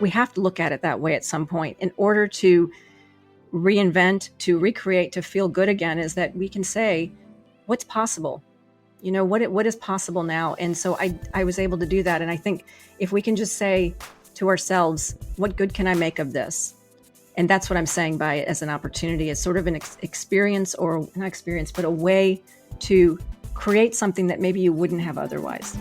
we have to look at it that way at some point in order to reinvent, to recreate, to feel good again, is that we can say, what's possible? What is possible now? And so I was able to do that. And I think if we can just say to ourselves, what good can I make of this? And that's what I'm saying by it as an opportunity. It's sort of an experience, or not experience, but a way to create something that maybe you wouldn't have otherwise.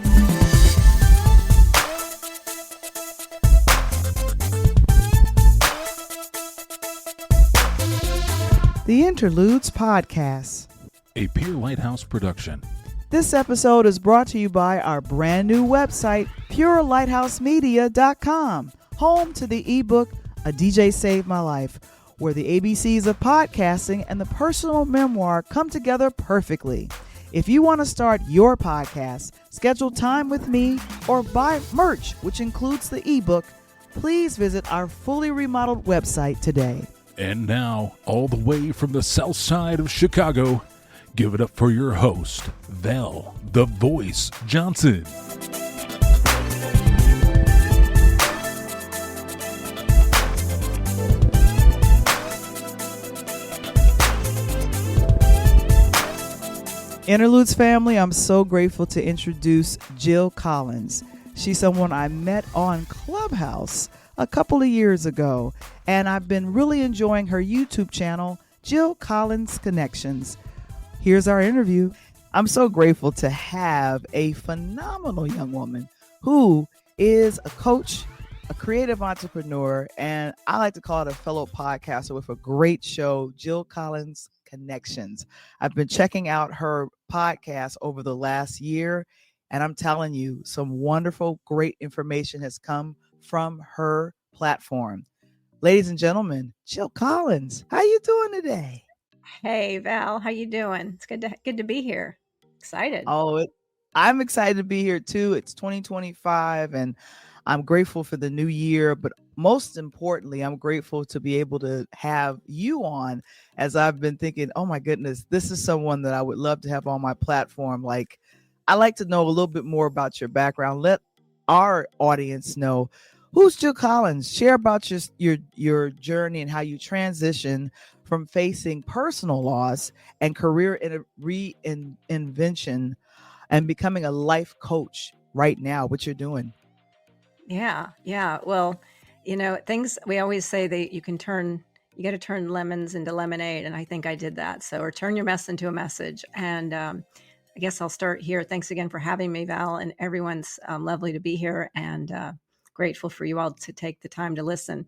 The Interludes podcast, a Pure Lighthouse production. This episode is brought to you by our brand new website, purelighthousemedia.com, home to the eBook, A DJ Saved My Life, where the ABCs of podcasting and the personal memoir come together perfectly. If you want to start your podcast, schedule time with me, or buy merch, which includes the ebook, please visit our fully remodeled website today. And now, all the way from the south side of Chicago, give it up for your host, Val, the Voice Johnson. Interludes family, I'm so grateful to introduce Jill Collins. She's someone I met on Clubhouse a couple of years ago, and I've been really enjoying her YouTube channel, Jill Collins Connections. Here's our interview. I'm so grateful to have a phenomenal young woman who is a coach, a creative entrepreneur, and I like to call it a fellow podcaster with a great show, Jill Collins Connections. I've been checking out her podcast over the last year, and I'm telling you, some wonderful, great information has come from her platform. Ladies and gentlemen, Jill Collins, how you doing today? Hey Val, how you doing? It's good to be here. Excited. I'm excited to be here too. It's 2025 and I'm grateful for the new year, but most importantly, I'm grateful to be able to have you on, as I've been thinking, oh my goodness, this is someone that I would love to have on my platform. Like, I like to know a little bit more about your background. Let our audience know, who's Jill Collins? Share about your journey and how you transition from facing personal loss and career reinvention and becoming a life coach right now, what you're doing. Yeah. Well, things we always say that you got to turn lemons into lemonade. And I think I did that. So, or turn your mess into a message. And I guess I'll start here. Thanks again for having me, Val, and everyone's lovely to be here, and grateful for you all to take the time to listen.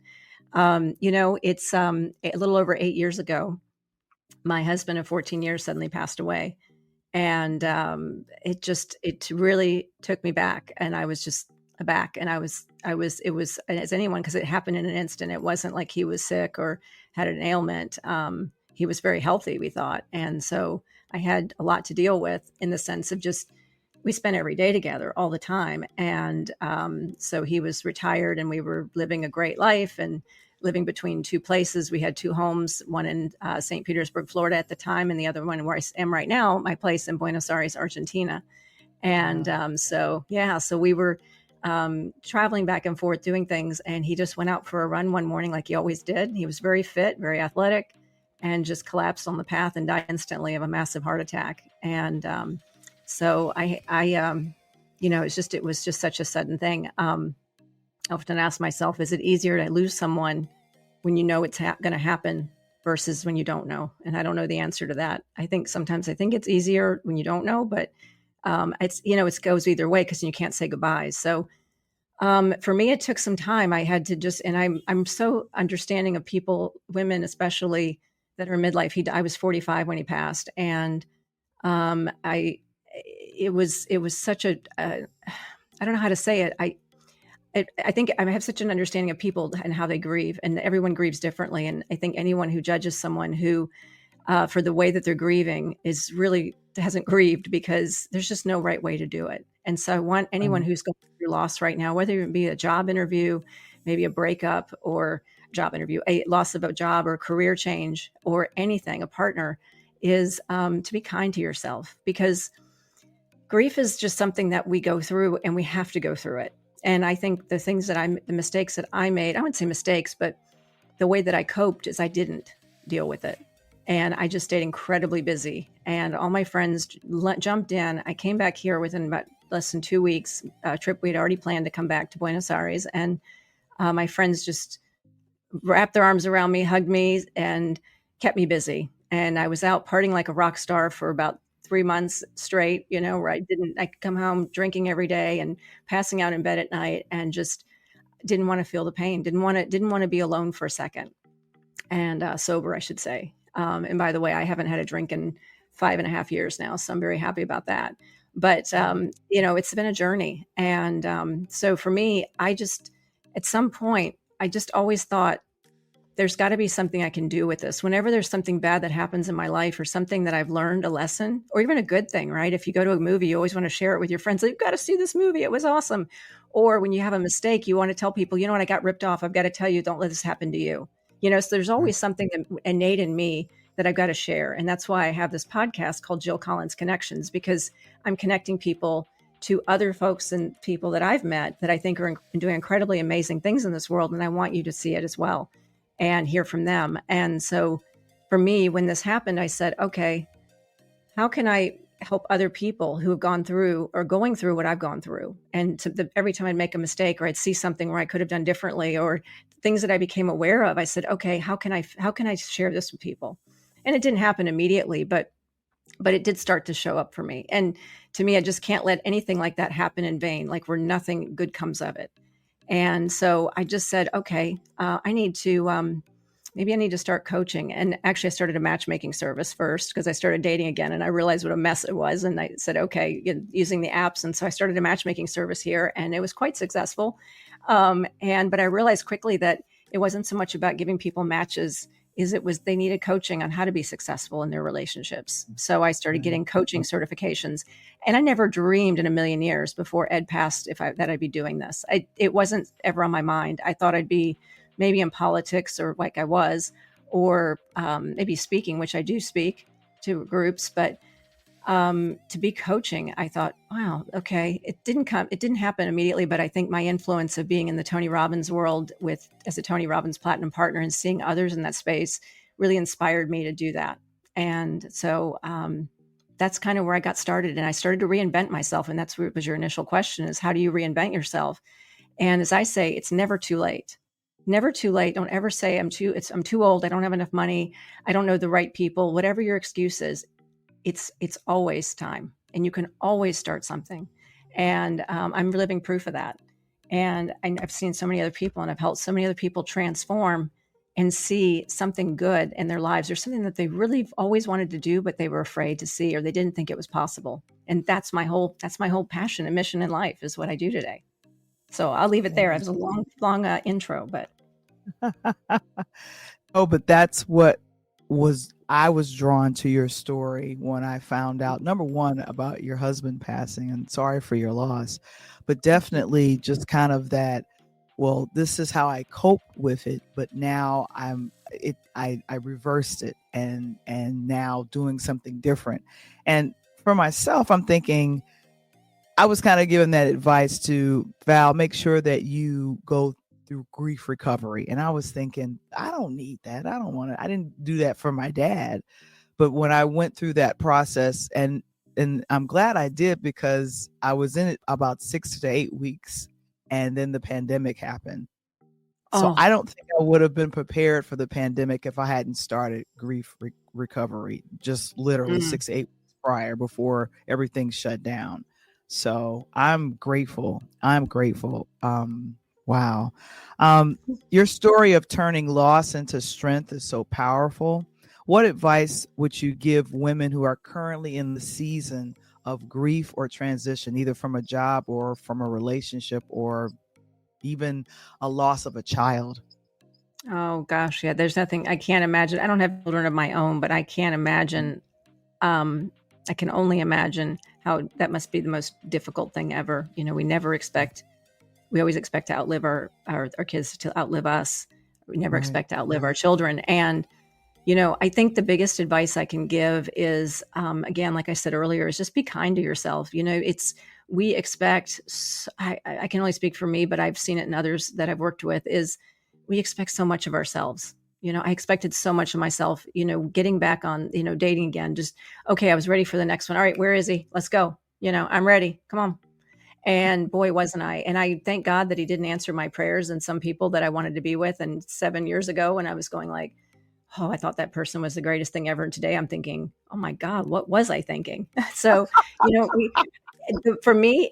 It's a little over 8 years ago, my husband of 14 years suddenly passed away. And it really took me back, and I was just aback. And it was as anyone, because it happened in an instant. It wasn't like he was sick or had an ailment. He was very healthy, we thought. And so I had a lot to deal with, in the sense of just, we spent every day together all the time. And so he was retired, and we were living a great life and living between two places. We had two homes, one in St. Petersburg, Florida at the time, and the other one where I am right now, my place in Buenos Aires, Argentina. And so we were traveling back and forth doing things. And he just went out for a run one morning, like he always did. He was very fit, very athletic, and just collapsed on the path and died instantly of a massive heart attack. And so it was just such a sudden thing. I often ask myself, is it easier to lose someone when you know it's going to happen versus when you don't know? And I don't know the answer to that. Sometimes I think it's easier when you don't know, but it goes either way, because you can't say goodbyes. So for me, it took some time. I had to and I'm so understanding of people, women especially, that are midlife. I was 45 when he passed, and it was such a I don't know how to say it. I think I have such an understanding of people and how they grieve, and everyone grieves differently. And I think anyone who judges someone who, for the way that they're grieving, hasn't grieved, because there's just no right way to do it. And so I want anyone who's going through loss right now, whether it be a job interview, maybe a breakup, or job interview, a loss of a job or career change, or anything, a partner, is to be kind to yourself, because grief is just something that we go through, and we have to go through it. And I think the mistakes that I made, I wouldn't say mistakes, but the way that I coped is I didn't deal with it. And I just stayed incredibly busy. And all my friends jumped in. I came back here within about less than 2 weeks, a trip we'd already planned to come back to Buenos Aires. And my friends just wrapped their arms around me, hugged me, and kept me busy. And I was out partying like a rock star for about 3 months straight, where I could come home drinking every day and passing out in bed at night, and just didn't want to feel the pain. Didn't want to be alone for a second, and sober, I should say. And by the way, I haven't had a drink in 5.5 years now, so I'm very happy about that. But it's been a journey, and so for me, at some point, I just always thought, there's got to be something I can do with this. Whenever there's something bad that happens in my life, or something that I've learned, a lesson, or even a good thing, right? If you go to a movie, you always want to share it with your friends. You've got to see this movie. It was awesome. Or when you have a mistake, you want to tell people, what, I got ripped off. I've got to tell you, don't let this happen to you. So there's always something innate in me that I've got to share. And that's why I have this podcast called Jill Collins Connections, because I'm connecting people to other folks and people that I've met that I think are doing incredibly amazing things in this world. And I want you to see it as well and hear from them. And so for me, when this happened, I said, okay, how can I help other people who have gone through or going through what I've gone through? And every time I'd make a mistake, or I'd see something where I could have done differently, or things that I became aware of, I said, okay, how can I share this with people? And it didn't happen immediately, but it did start to show up for me. And to me, I just can't let anything like that happen in vain, like where nothing good comes of it. And so I just said, okay, I need to, maybe I need to start coaching. And actually, I started a matchmaking service first, because I started dating again, and I realized what a mess it was. And I said, okay, using the apps. And so I started a matchmaking service here, and it was quite successful. But I realized quickly that it wasn't so much about giving people matches, they needed coaching on how to be successful in their relationships. So I started getting coaching certifications, and I never dreamed in a million years before Ed passed that I'd be doing this. It wasn't ever on my mind. I thought I'd be maybe in politics, or like I was, or maybe speaking, which I do speak to groups, but to be coaching, I thought, wow, okay. It didn't happen immediately, but I think my influence of being in the Tony Robbins world as a Tony Robbins Platinum partner, and seeing others in that space, really inspired me to do that. And so that's kind of where I got started, and I started to reinvent myself. And that's what was your initial question, is how do you reinvent yourself? And as I say, it's never too late. Never too late. Don't ever say I'm too old. I don't have enough money. I don't know the right people. Whatever your excuse is, it's always time, and you can always start something. And I'm living proof of that. And I've seen so many other people, and I've helped so many other people transform and see something good in their lives, or something that they really always wanted to do, but they were afraid to see, or they didn't think it was possible. And that's my whole passion and mission in life, is what I do today. So I'll leave it there. It was a long intro, but. Oh, but that's what I was drawn to your story when I found out, number one, about your husband passing, and sorry for your loss, but definitely just kind of that, well, this is how I cope with it, but now I reversed it, and now doing something different. And for myself, I'm thinking, I was kind of giving that advice to Val, make sure that you go through grief recovery. And I was thinking, I don't need that. I don't want to, I didn't do that for my dad. But when I went through that process, and I'm glad I did, because I was in it about 6 to 8 weeks, and then the pandemic happened. So I don't think I would have been prepared for the pandemic if I hadn't started grief recovery, just literally 6 to 8 weeks prior, before everything shut down. So I'm grateful. Wow. Your story of turning loss into strength is so powerful. What advice would you give women who are currently in the season of grief or transition, either from a job or from a relationship, or even a loss of a child? Oh gosh, yeah. There's nothing I can't imagine. I don't have children of my own, but I can't imagine. I can only imagine how that must be the most difficult thing ever. We always expect to outlive our kids to outlive us. We never expect to outlive our children. And I think the biggest advice I can give is, again, like I said earlier, is just be kind to yourself. We expect, I can only speak for me, but I've seen it in others that I've worked with, is we expect so much of ourselves. I expected so much of myself, getting back on, dating again, just, okay, I was ready for the next one. All right, where is he? Let's go. I'm ready. Come on. And boy, wasn't I. And I thank God that he didn't answer my prayers and some people that I wanted to be with. And 7 years ago, when I was going like, oh, I thought that person was the greatest thing ever. And today I'm thinking, oh my God, what was I thinking? So, for me,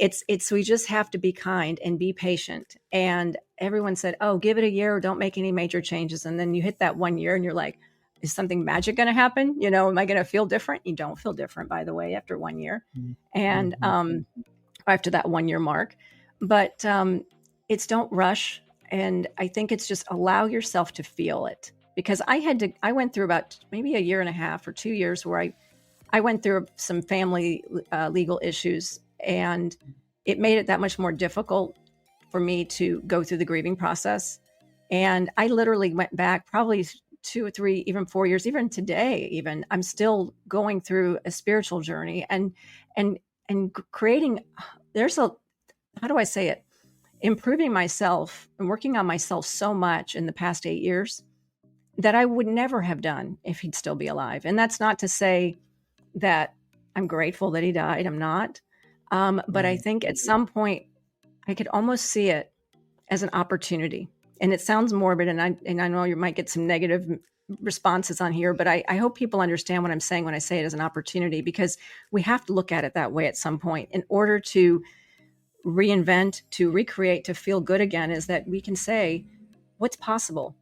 we just have to be kind and be patient. And everyone said, oh, give it a year, don't make any major changes. And then you hit that 1 year and you're like, is something magic going to happen? Am I going to feel different? You don't feel different, by the way, after 1 year. And, after that 1 year mark, but, it's don't rush. And I think it's just allow yourself to feel it, because I went through about maybe a year and a half or 2 years where I went through some family legal issues, and it made it that much more difficult for me to go through the grieving process. And I literally went back probably 2 or 3, even 4 years, even today, even I'm still going through a spiritual journey and creating, how do I say it? Improving myself and working on myself so much in the past 8 years that I would never have done if he'd still be alive. And that's not to say that I'm grateful that he died. I'm not. But I think at some point I could almost see it as an opportunity. And it sounds morbid, and I know you might get some negative responses on here, but I hope people understand what I'm saying when I say it as an opportunity, because we have to look at it that way at some point in order to reinvent, to recreate, to feel good again, is that we can say, what's possible?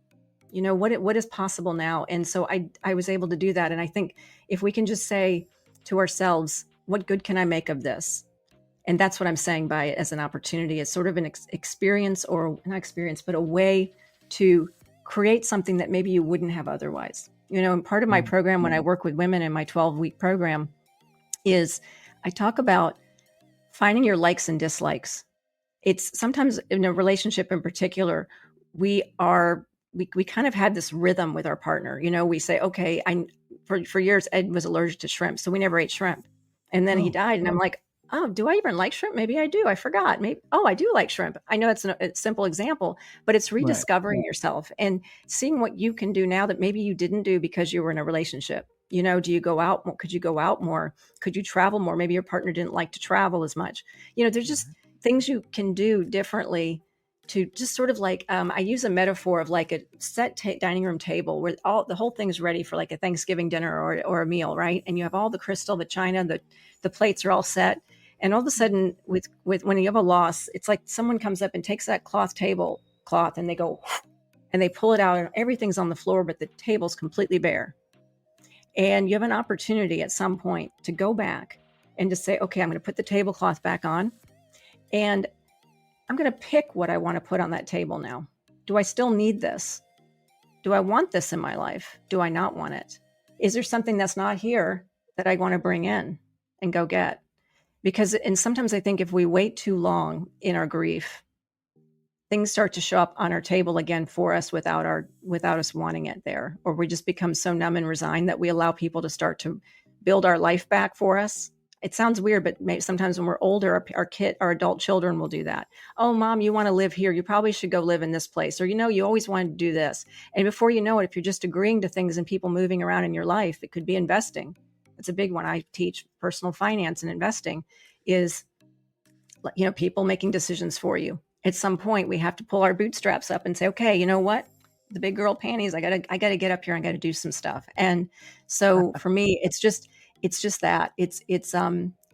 What is possible now? And so I was able to do that. And I think if we can just say to ourselves, what good can I make of this? And that's what I'm saying by it as an opportunity. It's sort of an experience, or not experience, but a way to create something that maybe you wouldn't have otherwise. And part of my program, when I work with women in my 12-week program, is I talk about finding your likes and dislikes. It's sometimes in a relationship in particular, we kind of had this rhythm with our partner. We say, okay, for years, Ed was allergic to shrimp, so we never ate shrimp. And then he died, and I'm like, oh, do I even like shrimp? Maybe I do. I forgot. Maybe, I do like shrimp. I know it's a simple example, but it's rediscovering yourself and seeing what you can do now that maybe you didn't do because you were in a relationship. Do you go out? Could you go out more? Could you travel more? Maybe your partner didn't like to travel as much. There's just things you can do differently to just sort of like, I use a metaphor of like a set dining room table where the whole thing's ready for like a Thanksgiving dinner or a meal, right? And you have all the crystal, the china, the plates are all set. And all of a sudden, with when you have a loss, it's like someone comes up and takes that tablecloth, and they go, and they pull it out, and everything's on the floor, but the table's completely bare. And you have an opportunity at some point to go back and to say, okay, I'm going to put the tablecloth back on, and I'm going to pick what I want to put on that table now. Do I still need this? Do I want this in my life? Do I not want it? Is there something that's not here that I want to bring in and go get? And sometimes I think if we wait too long in our grief, things start to show up on our table again for us without us wanting it there, or we just become so numb and resigned that we allow people to start to build our life back for us. It sounds weird, but maybe sometimes when we're older, our adult children will do that. Oh, mom, you want to live here? You probably should go live in this place, or you always wanted to do this. And before you know it, if you're just agreeing to things and people moving around in your life, it could be investing. It's a big one. I teach personal finance and investing is, people making decisions for you. At some point, we have to pull our bootstraps up and say, okay, you know what? The big girl panties, I gotta get up here and I gotta do some stuff. And so for me, it's just that it's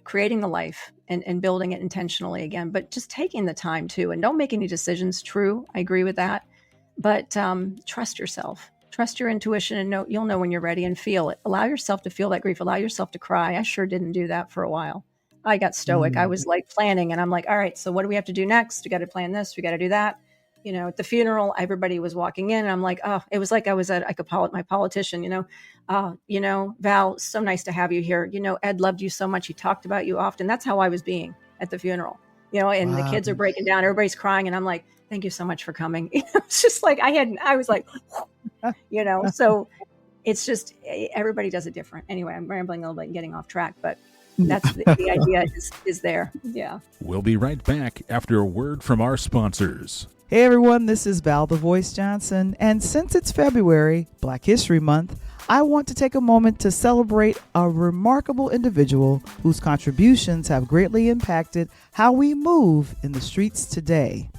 creating the life and building it intentionally again, but just taking the time too, and don't make any decisions. True. I agree with that. But trust yourself. Trust your intuition, and you'll know when you're ready, and feel it. Allow yourself to feel that grief. Allow yourself to cry. I sure didn't do that for a while. I got stoic. I was like planning, and I'm like, all right, so what do we have to do next? We got to plan this. We got to do that. At the funeral, everybody was walking in, and I'm like, oh, it was like I was at my politician, Val, so nice to have you here. Ed loved you so much. He talked about you often. That's how I was being at the funeral, and wow. The kids are breaking down. Everybody's crying. And I'm like, thank you so much for coming. It's just like, I was like, so it's just everybody does it different. Anyway, I'm rambling a little bit and getting off track, but that's the idea is there. Yeah. We'll be right back after a word from our sponsors. Hey everyone, this is Val the Voice Johnson, and since it's February, Black History Month, I want to take a moment to celebrate a remarkable individual whose contributions have greatly impacted how we move in the streets today.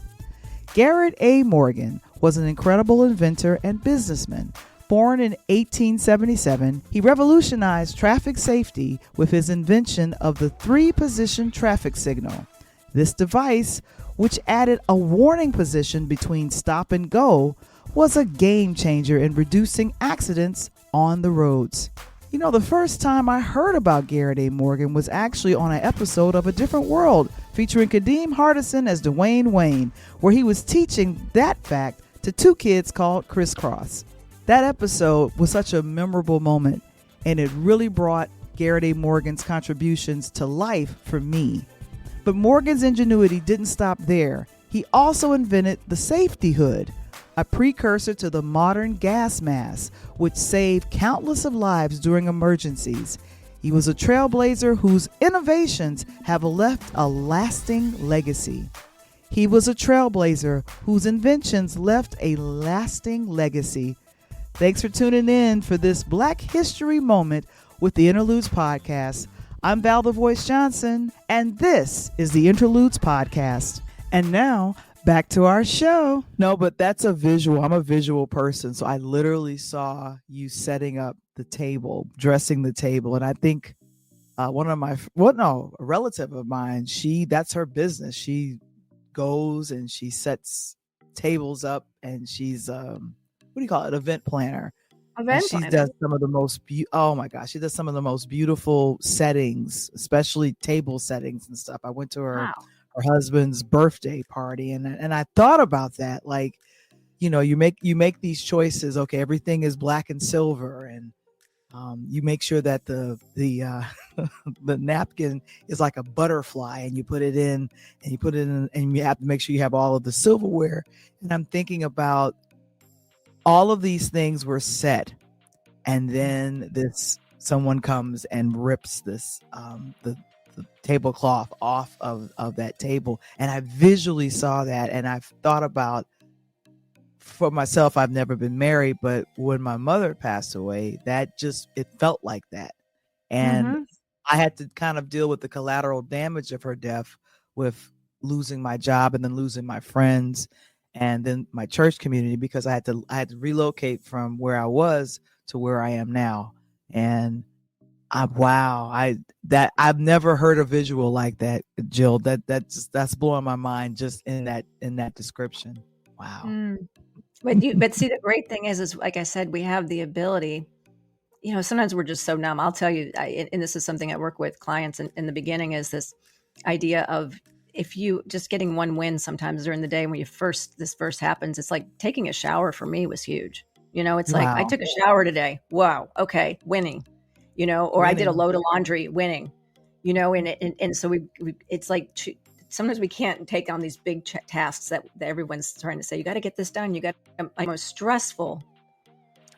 Garrett A. Morgan was an incredible inventor and businessman. Born in 1877, he revolutionized traffic safety with his invention of the 3-position traffic signal. This device, which added a warning position between stop and go, was a game changer in reducing accidents on the roads. You know, the first time I heard about Garrett A. Morgan was actually on an episode of A Different World featuring Kadeem Hardison as Dwayne Wayne, where he was teaching that fact to 2 kids called Crisscross. That episode was such a memorable moment, and it really brought Garrett A. Morgan's contributions to life for me. But Morgan's ingenuity didn't stop there. He also invented the safety hood, a precursor to the modern gas mask, which saved countless of lives during emergencies. He was a trailblazer whose innovations have left a lasting legacy. He was a trailblazer whose inventions left a lasting legacy. Thanks for tuning in for this Black History Moment with the Interludes podcast. I'm Val the Voice Johnson, and this is the Interludes podcast. And now, back to our show. No, but that's a visual. I'm a visual person, so I literally saw you setting up the table, dressing the table, and I think a relative of mine, that's her business. She goes and she sets tables up, and she's what do you call it? Event planner. She does some of the most oh my gosh, she does some of the most beautiful settings, especially table settings and stuff. I went to her husband's birthday party, and I thought about that. Like, you know, you make these choices. Okay, everything is black and silver, and you make sure that the the napkin is like a butterfly, and you put it in, and you have to make sure you have all of the silverware. And I'm thinking about all of these things were set, and then someone comes and rips this the tablecloth off of that table, and I visually saw that, and I've thought about, for myself, I've never been married, but when my mother passed away, it felt like that, and I had to kind of deal with the collateral damage of her death, with losing my job and then losing my friends and then my church community, because I had to relocate from where I was to where I am now. And I've never heard a visual like that, Jill. That's blowing my mind just in that description. Wow. But see, the great thing is like I said, we have the ability. You know, sometimes we're just so numb. I'll tell you, and this is something I work with clients in the beginning, is this idea of, if you just getting one win sometimes during the day when this first happens, it's like taking a shower for me was huge. You know, it's like, I took a shower today. Wow. Okay. Winning, you know, or I did a load of laundry, winning, you know, and so it's like, sometimes we can't take on these big tasks that everyone's trying to say, you got to get this done. You got like most stressful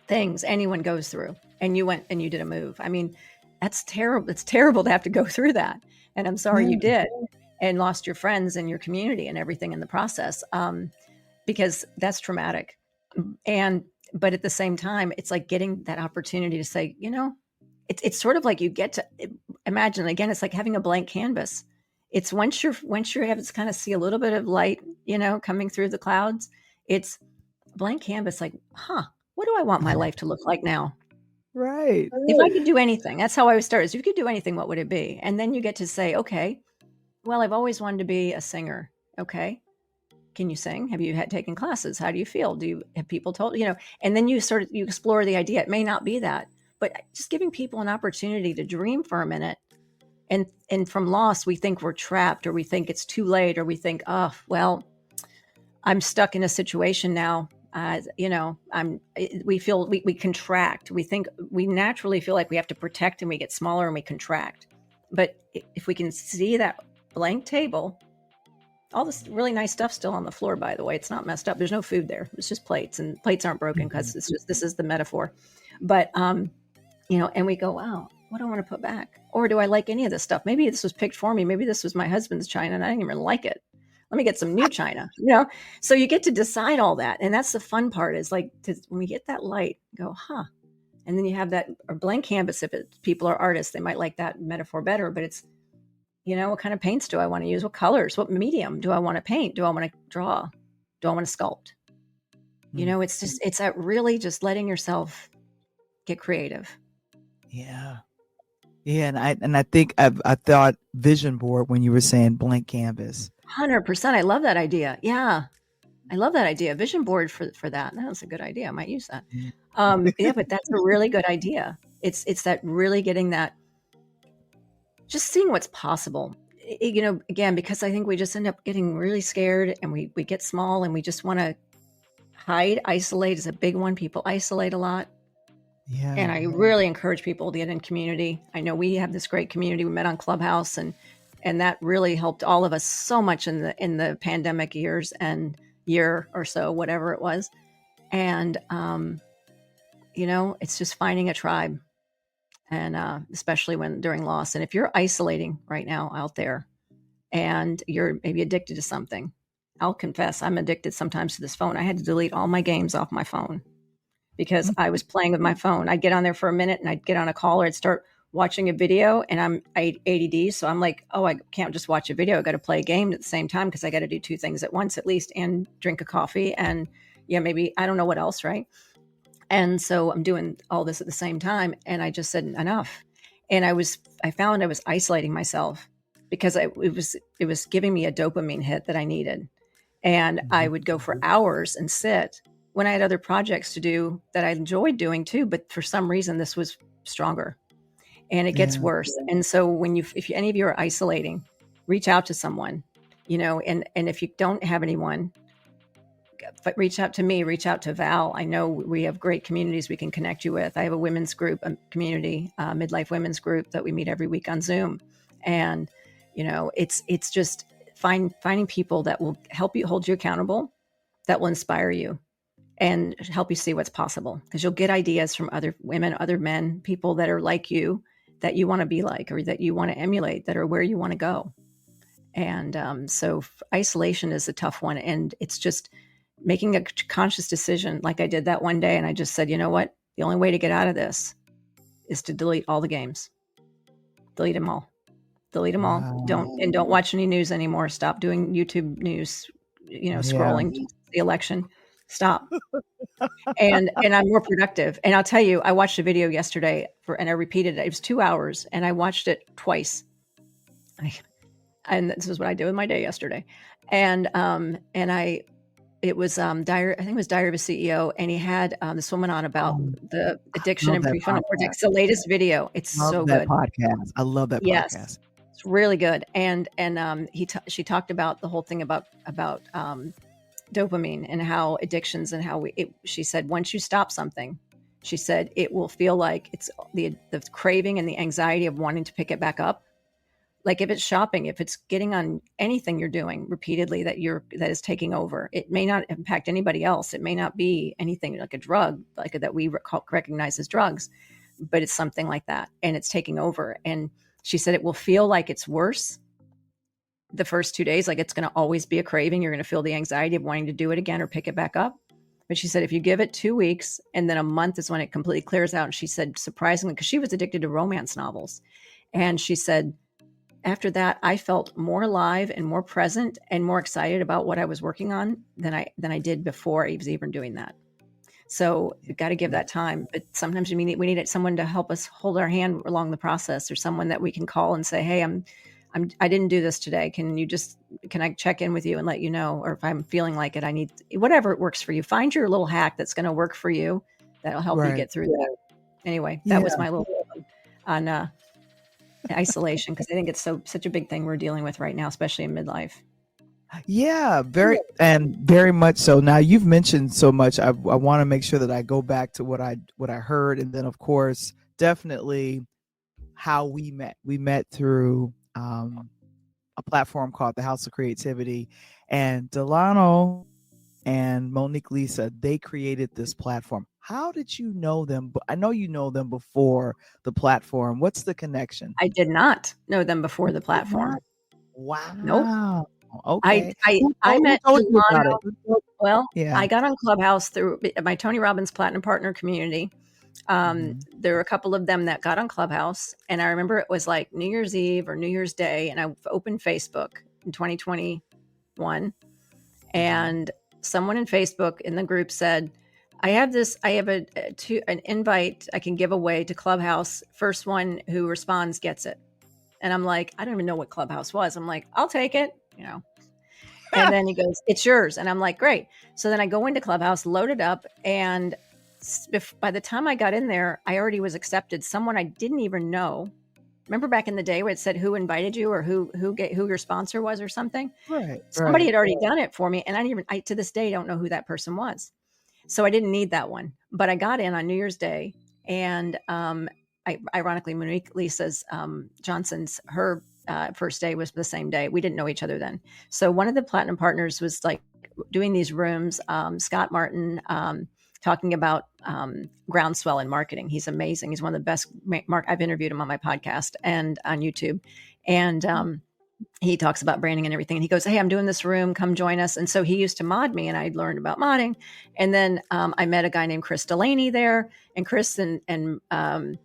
things anyone goes through. And you went and you did a move. I mean, that's terrible. It's terrible to have to go through that. And I'm sorry you did. And lost your friends and your community and everything in the process, because that's traumatic. But at the same time, it's like getting that opportunity to say, you know, it's sort of like you get to imagine, again, it's like having a blank canvas. It's once you're able to kind of see a little bit of light, you know, coming through the clouds, it's blank canvas. Like, what do I want my life to look like now? Right. If I could do anything, that's how I would start. Is if you could do anything, what would it be? And then you get to say, okay, well, I've always wanted to be a singer. Okay. Can you sing? Have you taken classes? How do you feel? Have people told, you know, and then you explore the idea. It may not be that, but just giving people an opportunity to dream for a minute. And from loss, we think we're trapped, or we think it's too late, or we think, oh, well, I'm stuck in a situation now. You know, we contract. We naturally feel like we have to protect, and we get smaller and we contract. But if we can see that blank table, all this really nice stuff still on the floor, by the way, it's not messed up. There's no food there. It's just plates, and plates aren't broken because this is the metaphor. But and we go, wow, what do I want to put back? Or do I like any of this stuff? Maybe this was picked for me. Maybe this was my husband's china and I didn't even like it. Let me get some new china, So you get to decide all that. And that's the fun part is like when we get that light, go, huh. And then you have that or blank canvas. If people are artists, they might like that metaphor better, but it's, what kind of paints do I want to use? What colors? What medium do I want to paint? Do I want to draw? Do I want to sculpt? It's just, it's that really just letting yourself get creative. Yeah. Yeah. And I think I thought vision board when you were saying blank canvas. 100%. I love that idea. Yeah. I love that idea. Vision board for that. That was a good idea. I might use that. Yeah, but that's a really good idea. It's that really getting that, just seeing what's possible. Again, because I think we just end up getting really scared and we get small and we just want to hide. Isolate is a big one. People isolate a lot. Yeah. And I really encourage people to get in community. I know we have this great community. We met on Clubhouse and that really helped all of us so much in the pandemic years and year or so, whatever it was. And, it's just finding a tribe and especially during loss. And if you're isolating right now out there and you're maybe addicted to something, I'll confess, I'm addicted sometimes to this phone. I had to delete all my games off my phone because I was playing with my phone. I'd get on there for a minute and I'd get on a call or I'd start watching a video and I'm ADD. So I'm like, oh, I can't just watch a video. I got to play a game at the same time because I got to do two things at once at least and drink a coffee and maybe I don't know what else. Right. And so I'm doing all this at the same time. And I just said enough. And I found I was isolating myself because it was giving me a dopamine hit that I needed. And I would go for hours and sit when I had other projects to do that I enjoyed doing too. But for some reason, this was stronger and it gets worse. And so if any of you are isolating, reach out to someone, and if you don't have anyone, but reach out to me, reach out to Val. I know we have great communities we can connect you with. I have a women's group, a community, Midlife women's group that we meet every week on Zoom. And, it's just finding people that will help you, hold you accountable, that will inspire you and help you see what's possible. Because you'll get ideas from other women, other men, people that are like you, that you want to be like, or that you want to emulate, that are where you want to go. And so isolation is a tough one. And it's just making a conscious decision like I did that one day. And I just said, you know what? The only way to get out of this is to delete all the games. Delete them all. Delete them all. Don't watch any news anymore. Stop doing YouTube news, scrolling the election. Stop. and I'm more productive. And I'll tell you, I watched a video yesterday and I repeated it. It was 2 hours and I watched it twice. And this is what I did with my day yesterday. And it was Diary, I think it was Diary of a CEO, and he had this woman on about the addiction and prefrontal cortex. The latest video, it's so good. Podcast. I love that yes, podcast. It's really good. And she talked about the whole thing about dopamine and how addictions and how she said once you stop something, she said it will feel like it's the craving and the anxiety of wanting to pick it back up. Like if it's shopping, if it's getting on anything you're doing repeatedly that is taking over, it may not impact anybody else. It may not be anything like a drug, like that we recognize as drugs, but it's something like that. And it's taking over. And she said it will feel like it's worse the first 2 days. Like it's going to always be a craving. You're going to feel the anxiety of wanting to do it again or pick it back up. But she said, if you give it 2 weeks and then a month is when it completely clears out. And she said, surprisingly, because she was addicted to romance novels. And she said, after that, I felt more alive and more present and more excited about what I was working on than I did before I was even doing that. So you got to give that time. But sometimes we need someone to help us hold our hand along the process, or someone that we can call and say, hey, I didn't do this today. Can I check in with you and let you know? Or if I'm feeling like it, I need whatever works for you. Find your little hack that's going to work for you. That'll help you get through that. Anyway, that was my little on isolation, because I think it's such a big thing we're dealing with right now, especially in midlife. Yeah, very much so. Now you've mentioned so much. I want to make sure that I go back to what I heard, and then of course, definitely how we met. We met through a platform called the House of Creativity, and Delano and Monique Lisa, they created this platform, How did you know them? I know you know them before the platform. What's the connection? I did not know them before the Did platform. not? Nope. Wow. I Okay. I I Who met told you about it? Delano. Well, Yeah. I got on Clubhouse through my Tony Robbins Platinum Partner community. Hmm. There were a couple of them that got on Clubhouse, and I remember it was like New Year's Eve or New Year's Day, and I opened Facebook in 2021, Hmm. and someone in Facebook in the group said, I have an invite I can give away to Clubhouse. First one who responds gets it. And I'm like, I don't even know what Clubhouse was. I'm like, I'll take it, you know. And then he goes, it's yours. And I'm like, great. So then I go into Clubhouse, load it up. And by the time I got in there, I already was accepted. Someone I didn't even know. Remember back in the day where it said who invited you or who your sponsor was or something? Right. Somebody Right. had already done it for me. And I to this day don't know who that person was. So I didn't need that one. But I got in on New Year's Day. And ironically, Monique Lisa's Johnson's, her first day was the same day. We didn't know each other then. So one of the platinum partners was like doing these rooms, Scott Martin, talking about groundswell in marketing. He's amazing. He's one of the best. I've interviewed him on my podcast and on YouTube. And he talks about branding and everything. And he goes, hey, I'm doing this room. Come join us. And so he used to mod me, and I learned about modding. And then I met a guy named Chris Delaney there. And Chris and Brendan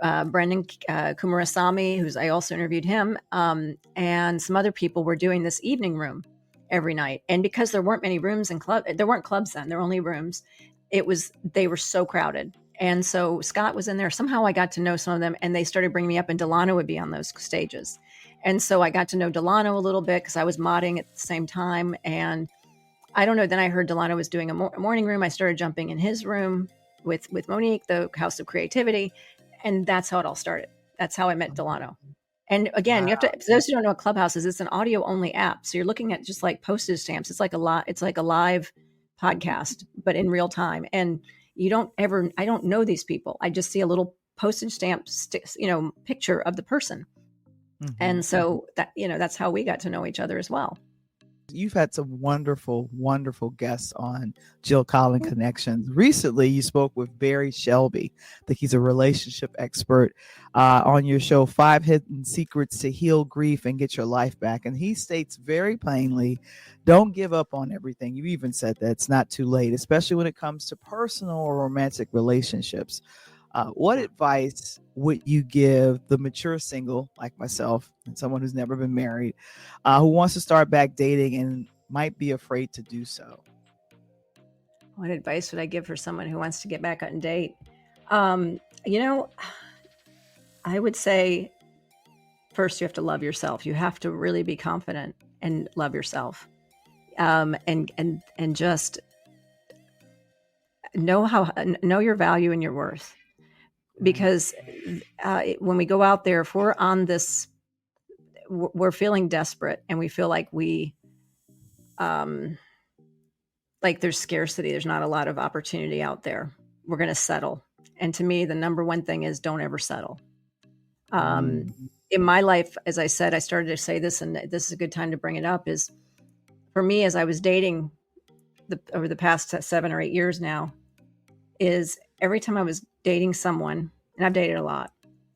Kumarasamy, who's I also interviewed him, and some other people were doing this evening room every night. And because there weren't many rooms in there weren't clubs then, there were only rooms. They were so crowded. And so Scott was in there. Somehow I got to know some of them, and they started bringing me up, and Delano would be on those stages. And so I got to know Delano a little bit because I was modding at the same time. And I don't know, then I heard Delano was doing a morning room. I started jumping in his room with Monique, the House of Creativity. And that's how it all started. That's how I met Delano. And again, you have to, for those who don't know what Clubhouse is, it's an audio only app. So you're looking at just like postage stamps. It's like a live podcast, but in real time. And I don't know these people. I just see a little postage stamp, picture of the person. Hmm. And so that's how we got to know each other as well. You've had some wonderful, wonderful guests on Jill Collins Connections. Recently, you spoke with Barry Shelby. I think he's a relationship expert on your show, 5 Hidden Secrets to Heal Grief and Get Your Life Back. And he states very plainly, don't give up on everything. You even said that it's not too late, especially when it comes to personal or romantic relationships. What advice would you give the mature single like myself and someone who's never been married, who wants to start back dating and might be afraid to do so? What advice would I give for someone who wants to get back on date? I would say first you have to love yourself. You have to really be confident and love yourself, and just know your value and your worth. Because when we go out there, if we're on this, we're feeling desperate and we feel like like there's scarcity, there's not a lot of opportunity out there, we're going to settle. And to me, the number one thing is don't ever settle. In my life, as I said, I started to say this, and this is a good time to bring it up, is for me, as I was dating over the past 7 or 8 years now, is every time I was dating someone, and I've dated a lot,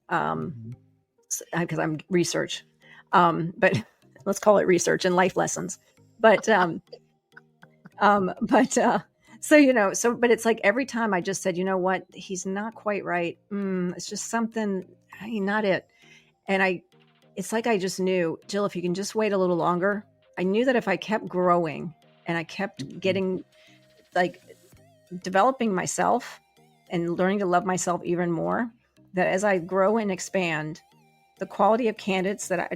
because I'm research, but let's call it research and life lessons. But but it's like every time I just said, you know what, he's not quite right. It's just something, not it. And it's like I just knew, Jill, if you can just wait a little longer. I knew that if I kept growing and I kept getting, like, developing myself and learning to love myself even more, that as I grow and expand, the quality of candidates that I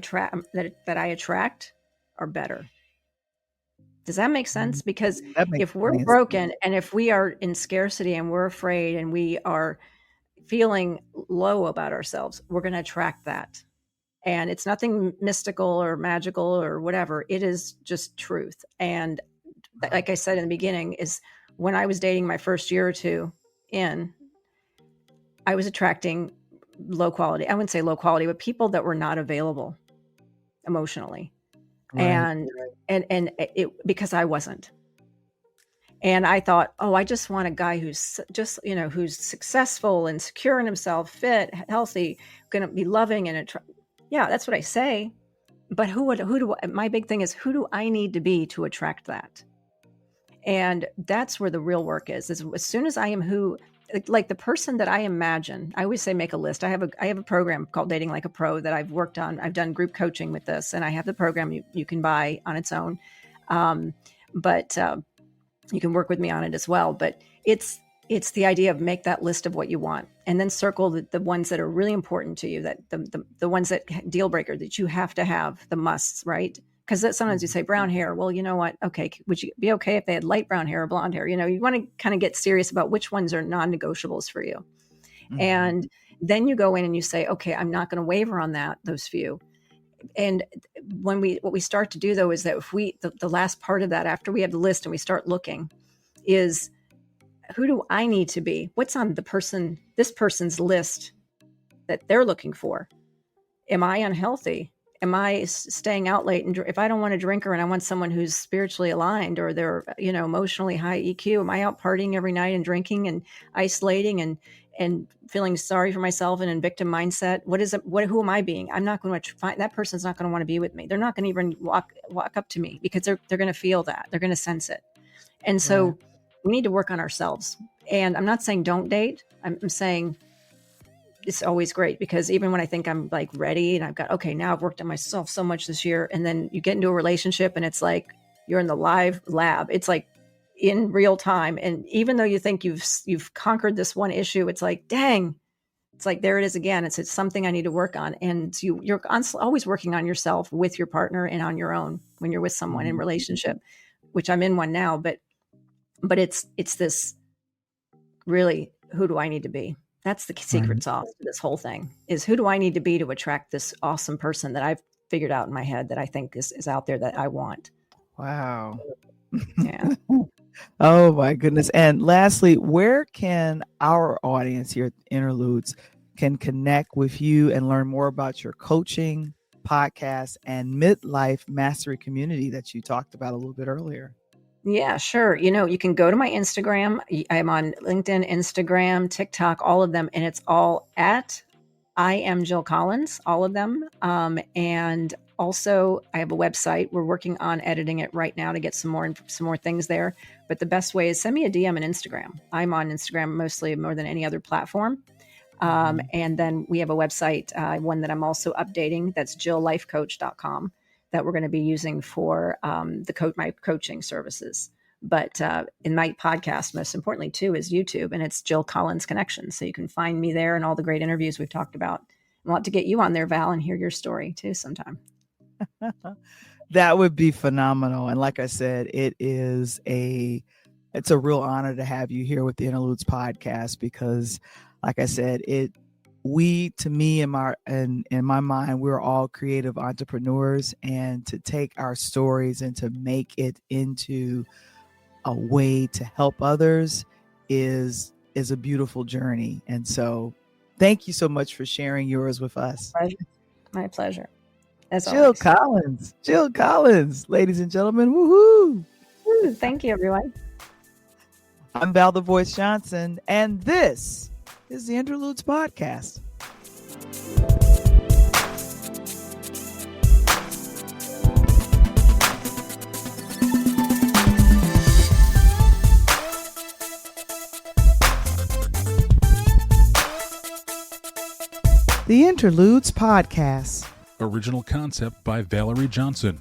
attract are better. Does that make sense? Because if we're broken and if we are in scarcity and we're afraid and we are feeling low about ourselves, we're going to attract that. And it's nothing mystical or magical or whatever. It is just truth. And like I said in the beginning, is when I was dating my first year or two in, I was attracting low quality. I wouldn't say low quality, but people that were not available emotionally. Right. And it, because I wasn't. And I thought, oh, I just want a guy who's just, who's successful and secure in himself, fit, healthy, going to be loving and yeah, that's what I say. But my big thing is, who do I need to be to attract that? And that's where the real work is as soon as I am like the person that I imagine. I always say, make a list. I have a program called Dating Like a Pro that I've worked on. I've done group coaching with this, and I have the program you can buy on its own. But you can work with me on it as well. But it's the idea of make that list of what you want, and then circle the ones that are really important to you, that the ones that deal breaker, that you have to have, the musts, right? Because sometimes you say brown hair. Well, you know what? Okay, would you be okay if they had light brown hair or blonde hair? You want to kind of get serious about which ones are non-negotiables for you. Mm-hmm. And then you go in and you say, okay, I'm not going to waver on those few. And what we start to do, though, is that if the last part of that, after we have the list and we start looking, is who do I need to be? What's on this person's list that they're looking for? Am I unhealthy? Am I staying out late? And if I don't want a drinker and I want someone who's spiritually aligned, or they're, emotionally high EQ, am I out partying every night and drinking and isolating and feeling sorry for myself and in victim mindset? Who am I being? I'm not going to find that person's not going to want to be with me. They're not going to even walk up to me, because they're going to feel that. They're going to sense it. And so we need to work on ourselves. And I'm not saying don't date. I'm saying it's always great, because even when I think I'm like ready and now I've worked on myself so much this year, and then you get into a relationship and it's like you're in the live lab. It's like in real time. And even though you think you've conquered this one issue, it's like, dang, it's like, there it is again. It's something I need to work on. And you're always working on yourself with your partner and on your own when you're with someone in relationship, which I'm in one now, but it's this really, who do I need to be? That's the secret sauce to this whole thing, is who do I need to be to attract this awesome person that I've figured out in my head that I think is out there that I want. Wow. Yeah. Oh my goodness. And lastly, where can our audience here at Interludes can connect with you and learn more about your coaching, podcast, and midlife mastery community that you talked about a little bit earlier? Yeah, sure. You can go to my Instagram. I'm on LinkedIn, Instagram, TikTok, all of them. And it's all at I am Jill Collins, all of them. And also I have a website. We're working on editing it right now to get some more things there. But the best way is send me a DM on Instagram. I'm on Instagram mostly, more than any other platform. And then we have a website, one that I'm also updating. That's jilllifecoach.com. that we're going to be using for my coaching services. But in my podcast, most importantly, too, is YouTube, and it's Jill Collins Connection. So you can find me there and all the great interviews we've talked about. I want to get you on there, Val, and hear your story, too, sometime. That would be phenomenal. And like I said, it's a real honor to have you here with the Interludes podcast, because, like I said, in my mind, we're all creative entrepreneurs, and to take our stories and to make it into a way to help others is a beautiful journey. And so thank you so much for sharing yours with us. My pleasure. As Jill always. Jill Collins, ladies and gentlemen. Woohoo! Woo, thank you, everyone. I'm Val the Voice Johnson, and this is the Interludes podcast. The Interludes podcast. Original concept by Valerie Johnson.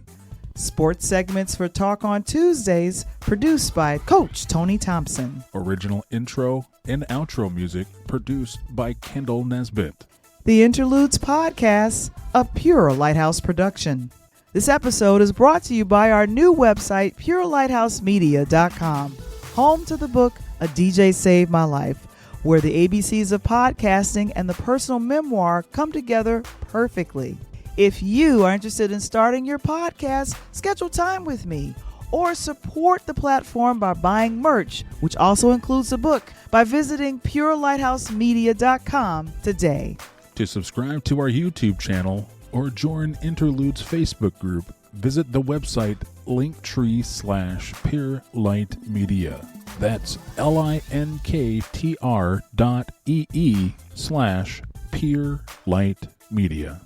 Sports segments for Talk on Tuesdays, produced by Coach Tony Thompson. Original intro and outro music produced by Kendall Nesbitt. The Interludes podcast, a Pure Lighthouse production. This episode is brought to you by our new website, purelightHousemedia.com, home to the book, A DJ Saved My Life, where the ABCs of podcasting and the personal memoir come together perfectly. If you are interested in starting your podcast, schedule time with me, or support the platform by buying merch, which also includes the book, by visiting purelightHousemedia.com today. To subscribe to our YouTube channel or join Interludes Facebook group, visit the website linktree/peerlightmedia. That's linktr.ee/peerlightmedia.